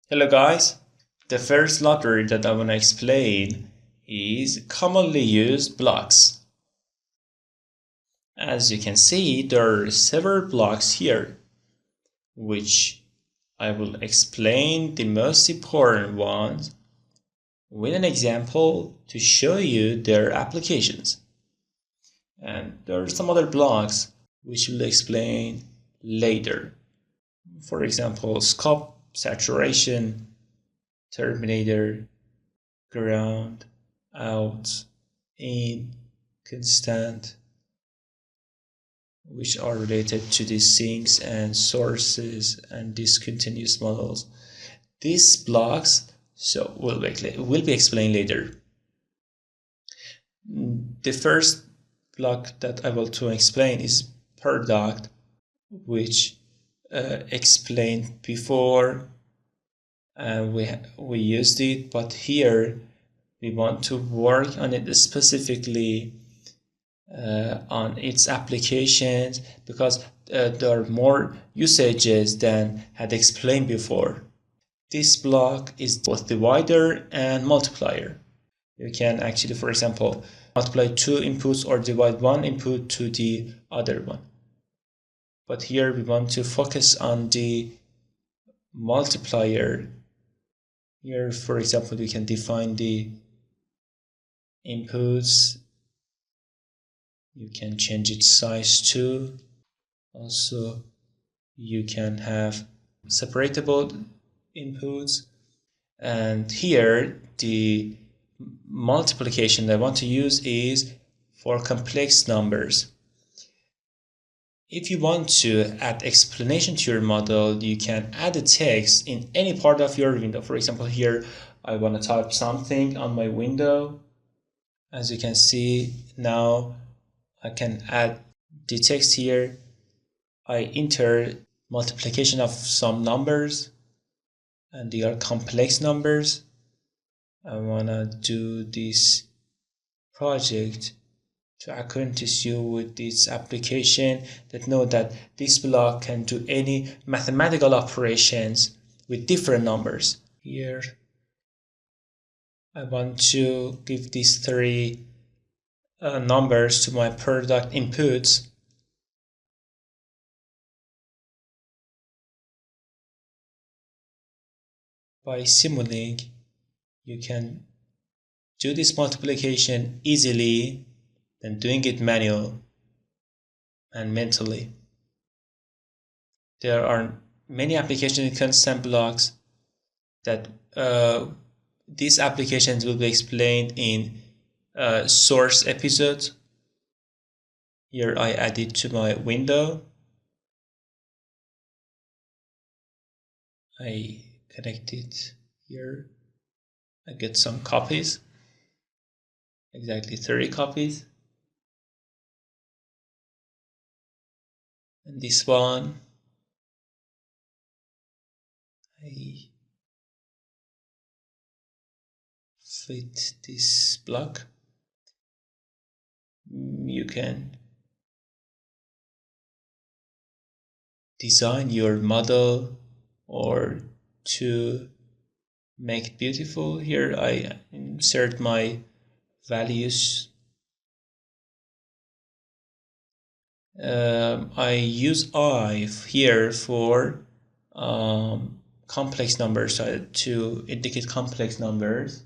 Hello guys, the first library that I want to explain is commonly used blocks. As you can see, there are several blocks here, which I will explain the most important ones with an example to show you their applications. And there are some other blocks which we'll explain later. For example, scope, saturation, terminator, ground, out, in, constant, which are related to the sinks and sources and discontinuous models. These blocks will be explained later. The first block that I want to explain is product, which explained before, and we used it, but here we want to work on it specifically on its applications because there are more usages than had explained before. This block is both divider and multiplier. You can actually, for example, multiply two inputs or divide one input to the other one. But here we want to focus on the multiplier. Here, for example, we can define the inputs. You can change its size too. Also, you can have separatable inputs. And here, the multiplication that I want to use is for complex numbers. If you want to add explanation to your model, you can add a text in any part of your window. For example, here, I want to type something on my window. As you can see, now I can add the text here. I enter multiplication of some numbers, and they are complex numbers. I want to do this project to acquaint you with this application that know that this block can do any mathematical operations with different numbers. Here, I want to give these three numbers to my product inputs. By Simulink, you can do this multiplication easily than doing it manual and mentally. There are many applications in constant blocks that these applications will be explained in source episode. Here I add it to my window. I connect it here. I get some copies, exactly 30 copies. And this one, I fit this block. You can design your model or to make it beautiful. Here I insert my values. I use I here for complex numbers, to indicate complex numbers.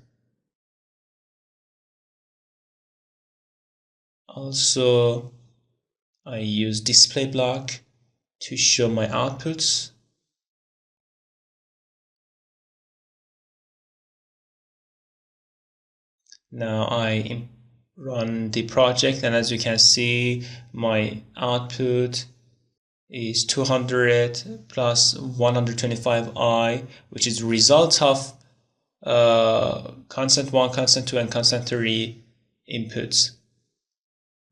Also, I use display block to show my outputs. Now I run the project, and as you can see, my output is 200 plus 125i, which is result of constant 1, constant 2, and constant 3 inputs.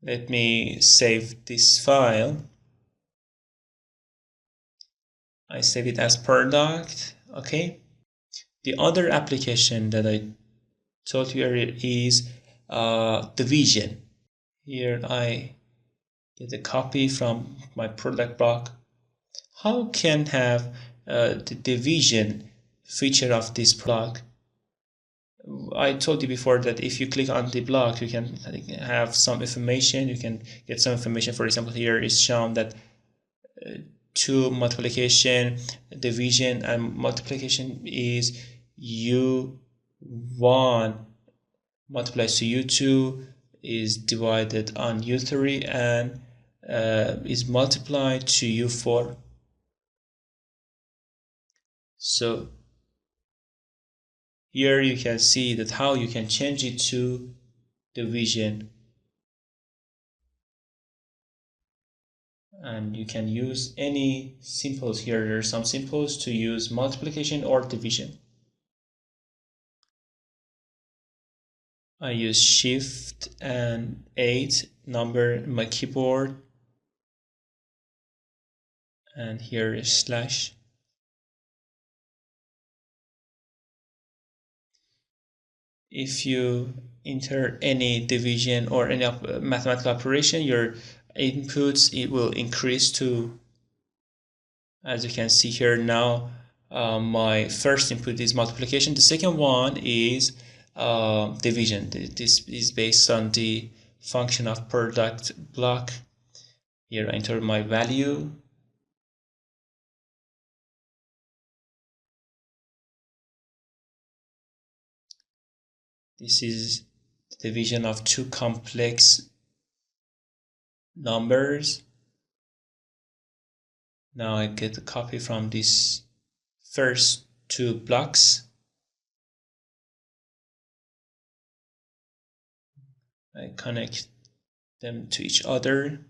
Let me save this file. I save it as product. Okay. The other application that I told you earlier is division. Here I get a copy from my product block. How can have the division feature of this block. I told you before that if you click on the block, you can have some information. You can get some information. For example, here is shown that 2 multiplication, division, and multiplication is u1 multiplies to u2 is divided on u3 and is multiplied to u4. So here you can see that how you can change it to division, and you can use any symbols here. There are some symbols to use multiplication or division. I use Shift and 8 number in my keyboard, and here is slash. If you enter any division or any mathematical operation, your inputs, it will increase to, as you can see here now, my first input is multiplication. The second one is division. This is based on the function of product block. Here I enter my value. This is the division of 2 complex numbers. Now I get a copy from these first 2 blocks. I connect them to each other.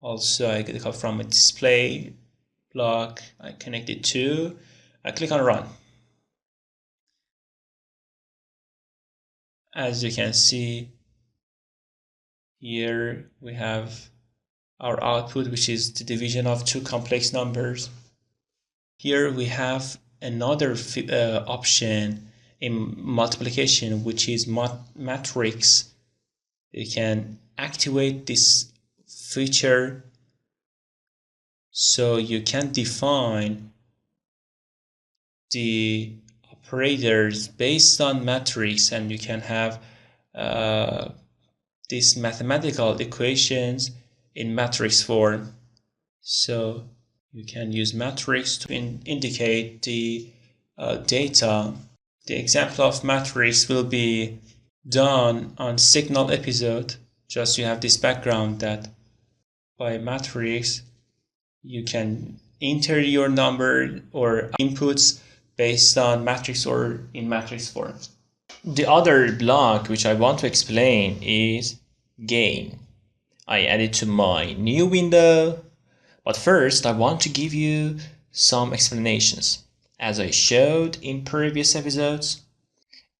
Also, I get a copy from a display block. I connect it to. I click on run. As you can see, here we have our output, which is the division of 2 complex numbers. Here we have another option in multiplication, which is matrix. You can activate this feature so you can define the operators based on matrix, and you can have these mathematical equations in matrix form. So you can use matrix to indicate the data. The example of matrix will be done on signal episode. Just you have this background that by matrix you can enter your number or inputs based on matrix or in matrix form. The other block which I want to explain is gain. I add it to my new window, but first I want to give you some explanations. As I showed in previous episodes,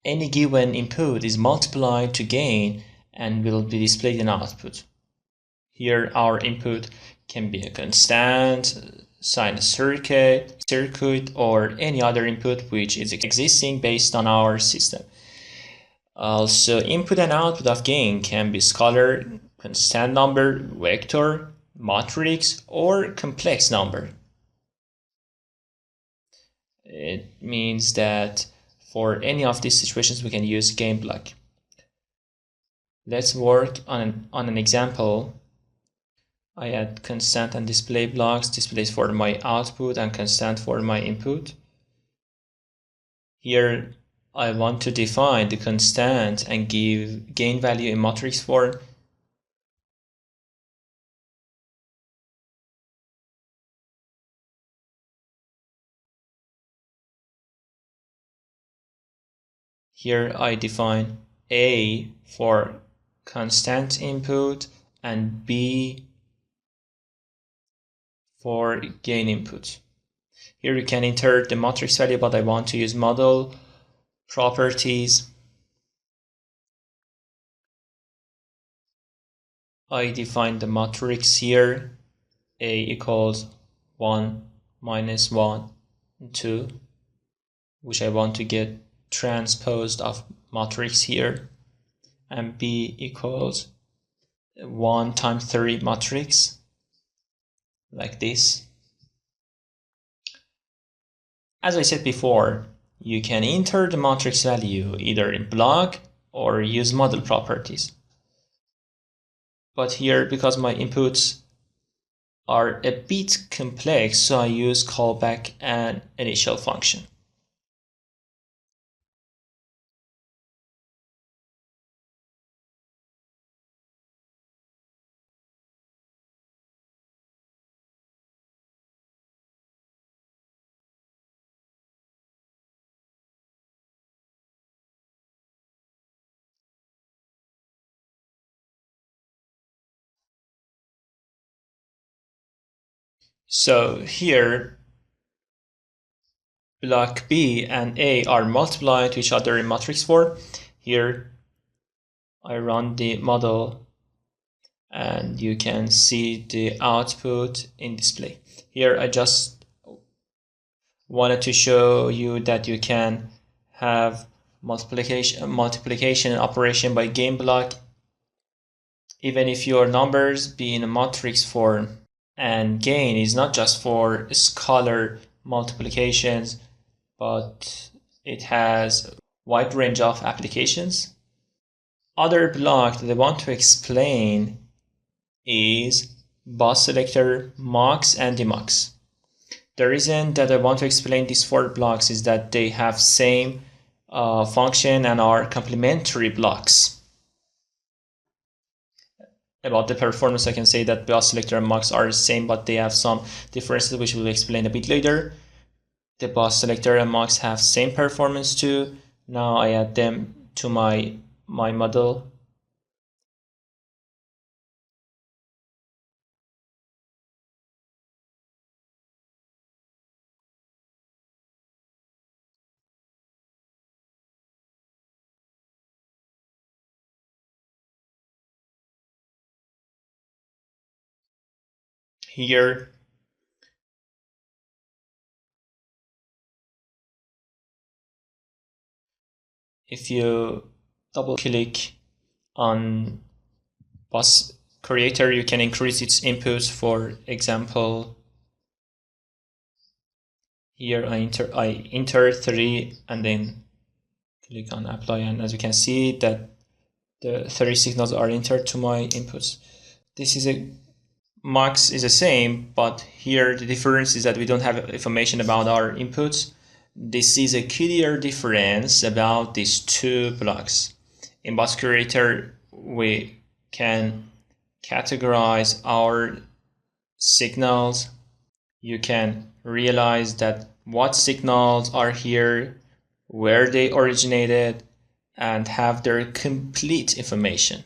any given input is multiplied to gain and will be displayed in output. Here our input can be a constant, sinus circuit, or any other input which is existing based on our system. Also, input and output of gain can be scalar, constant number, vector, matrix, or complex number. It means that for any of these situations we can use gain block. Let's work on an example. I add constant and display blocks, displays for my output and constant for my input. Here I want to define the constant and give gain value in matrix form. Here I define A for constant input and B for gain input. Here you can enter the matrix value, but I want to use model properties. I define the matrix here. A equals 1 minus 1, 2, which I want to get transposed of matrix here, and B equals 1 times 3 matrix like this. As I said before, you can enter the matrix value either in block or use model properties. But here, because my inputs are a bit complex, so I use callback and initial function. So here, block B and A are multiplied to each other in matrix form. Here, I run the model and you can see the output in display. Here, I just wanted to show you that you can have multiplication and operation by gain block even if your numbers be in a matrix form. And gain is not just for scalar multiplications, but it has a wide range of applications. Other block that I want to explain is bus selector, mux, and demux. The reason that I want to explain these 4 blocks is that they have same function and are complementary blocks. About the performance, I can say that bus selector and mux are the same, but they have some differences which we'll explain a bit later. The bus selector and mux have same performance too. Now I add them to my model. Here, if you double click on bus creator, you can increase its inputs. For example, here I enter 3 and then click on apply, and as you can see that the 3 signals are entered to my inputs. This is a mux is the same, but here the difference is that we don't have information about our inputs. This is a clear difference about these 2 blocks. In bus creator, we can categorize our signals. You can realize that what signals are here, where they originated, and have their complete information.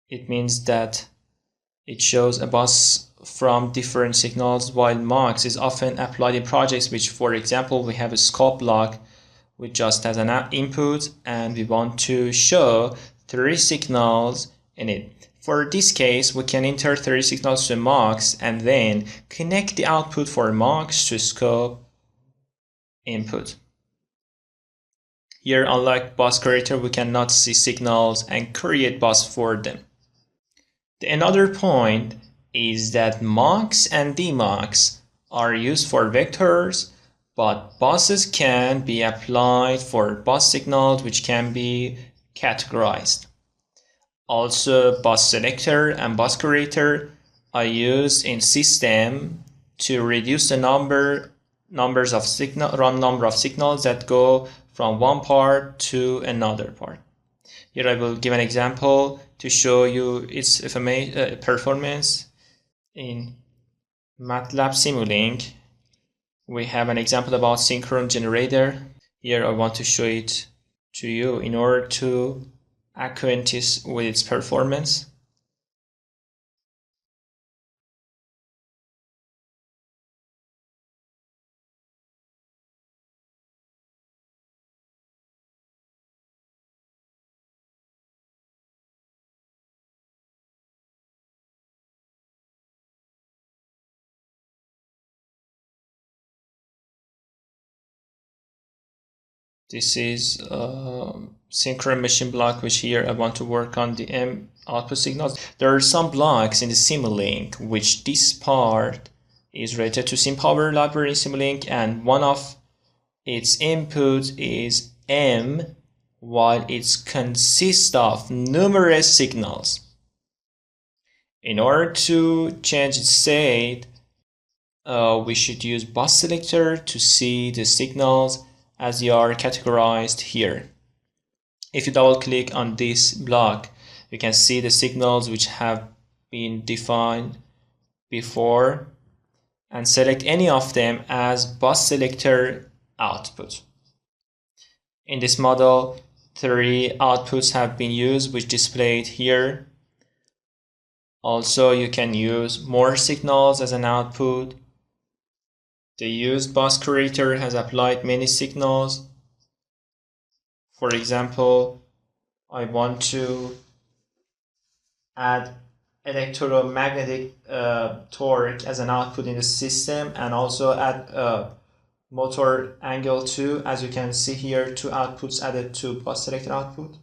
It means that it shows a bus from different signals, while mux is often applied in projects which, for example, we have a scope block which just has an input and we want to show 3 signals in it. For this case, we can enter 3 signals to mux and then connect the output for mux to scope input. Here, unlike bus creator, we cannot see signals and create bus for them. Another point is that mux and demux are used for vectors, but buses can be applied for bus signals which can be categorized. Also, bus selector and bus creator are used in system to reduce the number of signals that go from one part to another part. Here I will give an example to show you its performance. In MATLAB Simulink, we have an example about synchron generator. Here I want to show it to you in order to acquaint with its performance. This is synchronous machine block, which here I want to work on the M output signals. There are some blocks in the Simulink, which this part is related to SimPower library Simulink, and one of its inputs is M, while it consists of numerous signals. In order to change its state, we should use bus selector to see the signals as they are categorized here. If you double click on this block, you can see the signals which have been defined before and select any of them as bus selector output. In this model, 3 outputs have been used, which displayed here. Also, you can use more signals as an output. The used bus creator has applied many signals. For example, I want to add electromagnetic torque as an output in the system, and also add motor angle too. As you can see here, 2 outputs added to bus selector output.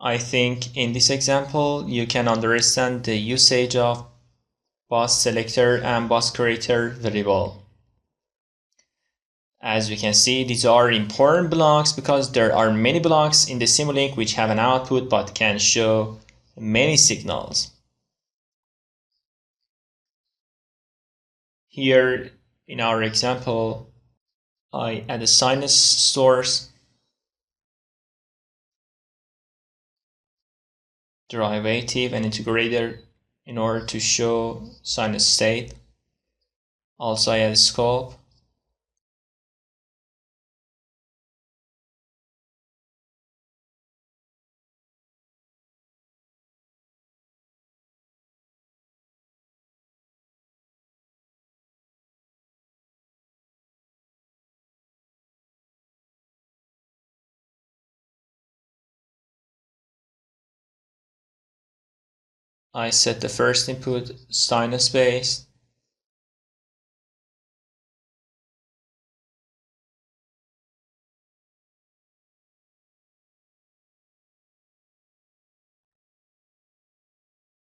I think in this example you can understand the usage of bus selector and bus creator variable. As we can see, these are important blocks because there are many blocks in the Simulink which have an output but can show many signals. Here in our example, I add a sinus source, derivative, and integrator in order to show sinus state. Also, I add a scope. I set the first input sinus based.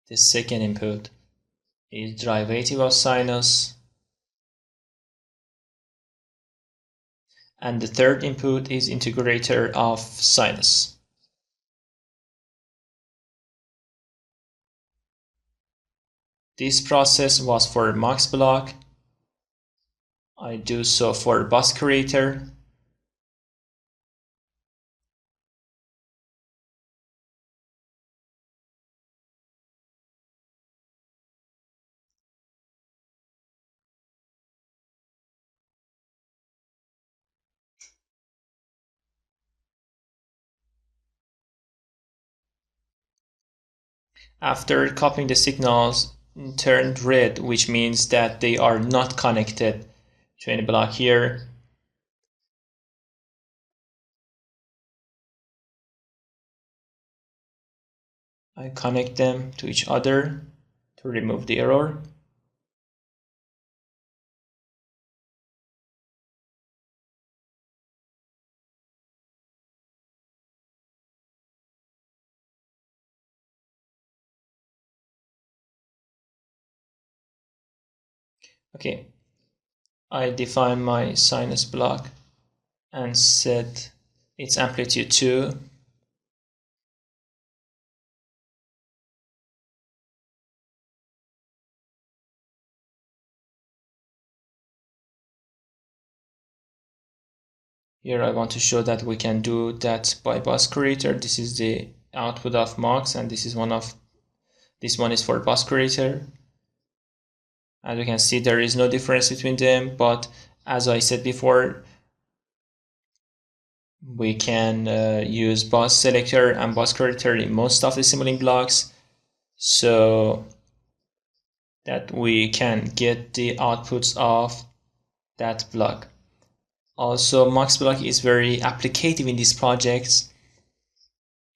The second input is derivative of sinus. And the third input is integrator of sinus. This process was for max block. I do so for bus creator. After copying the signals, turned red, which means that they are not connected to any block here. I connect them to each other to remove the error. Okay, I define my sinus block and set its amplitude to here. I want to show that we can do that by bus creator. This is the output of MAX, and this one is for bus creator. As you can see, there is no difference between them, but as I said before, we can use bus selector and bus creator in most of the Simulink blocks, so that we can get the outputs of that block. Also, max block is very applicative in these projects.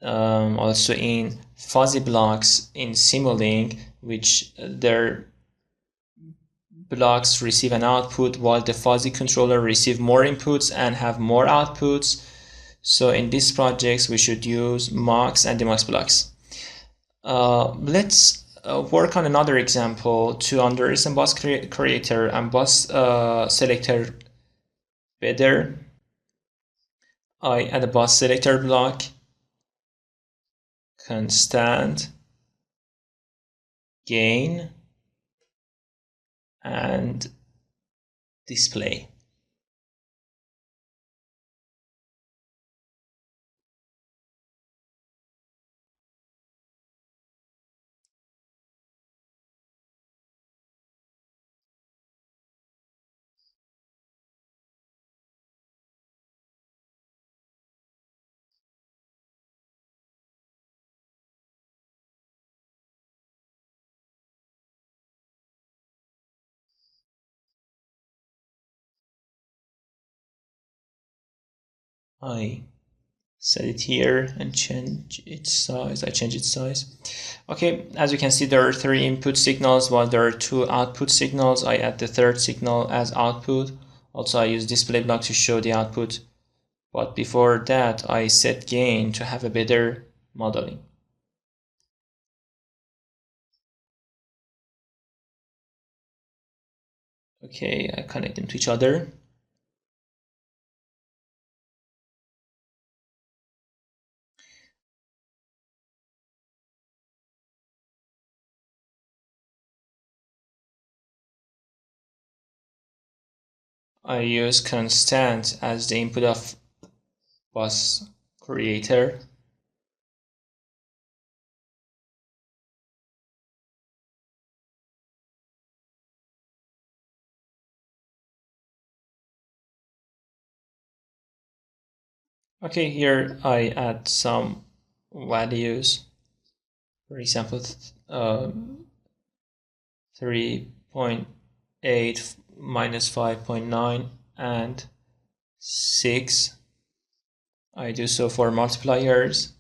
also in fuzzy blocks in Simulink, which their blocks receive an output while the fuzzy controller receive more inputs and have more outputs. So in these projects we should use mux and demux blocks. Let's work on another example to understand bus creator and bus selector better. I add a bus selector block, constant, gain, and display. I set it here and change its size. I change its size. Okay, as you can see, there are 3 input signals while there are 2 output signals. I add the 3rd signal as output. Also, I use display block to show the output. But before that, I set gain to have a better modeling. Okay, I connect them to each other. I use constant as the input of bus creator. Okay, here I add some values. For example, 3.8 minus 5.9 and 6. I do so for multipliers.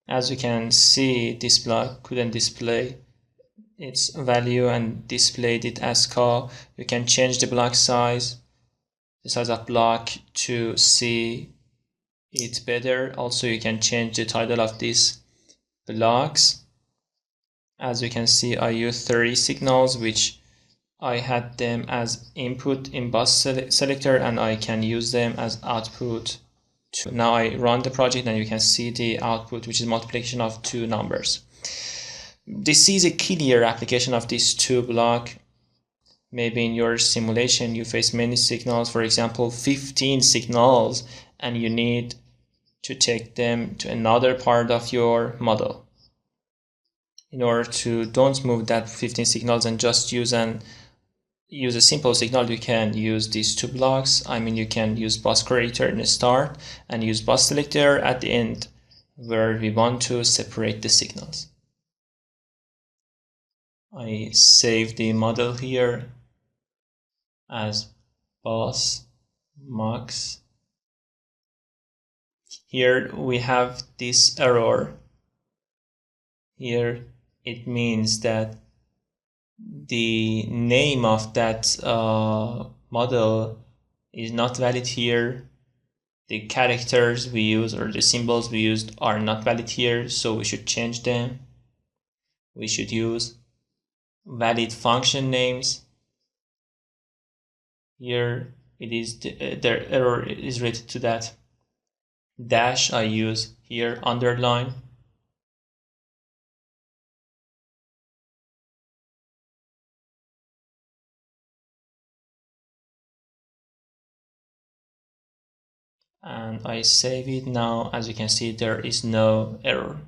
As you can see, this block couldn't display its value and displayed it as call. You can change the block size, the size of block to see it better. Also, you can change the title of these blocks. As you can see, I use 30 signals, which I had them as input in bus selector, and I can use them as output. Now I run the project and you can see the output, which is multiplication of 2 numbers. This is a clear application of these 2 block. Maybe in your simulation you face many signals, for example 15 signals, and you need to take them to another part of your model. In order to don't move that 15 signals and just use a simple signal, you can use these 2 blocks. I mean, you can use bus creator in the start and use bus selector at the end where we want to separate the signals. I save the model here as bus mux. Here we have this error. Here it means that the name of that model is not valid here. The characters we use or the symbols we used are not valid here, so we should change them. We should use valid function names. Here it is the error is related to that. Dash I use here, underline. And I save it now. As you can see, there is no error.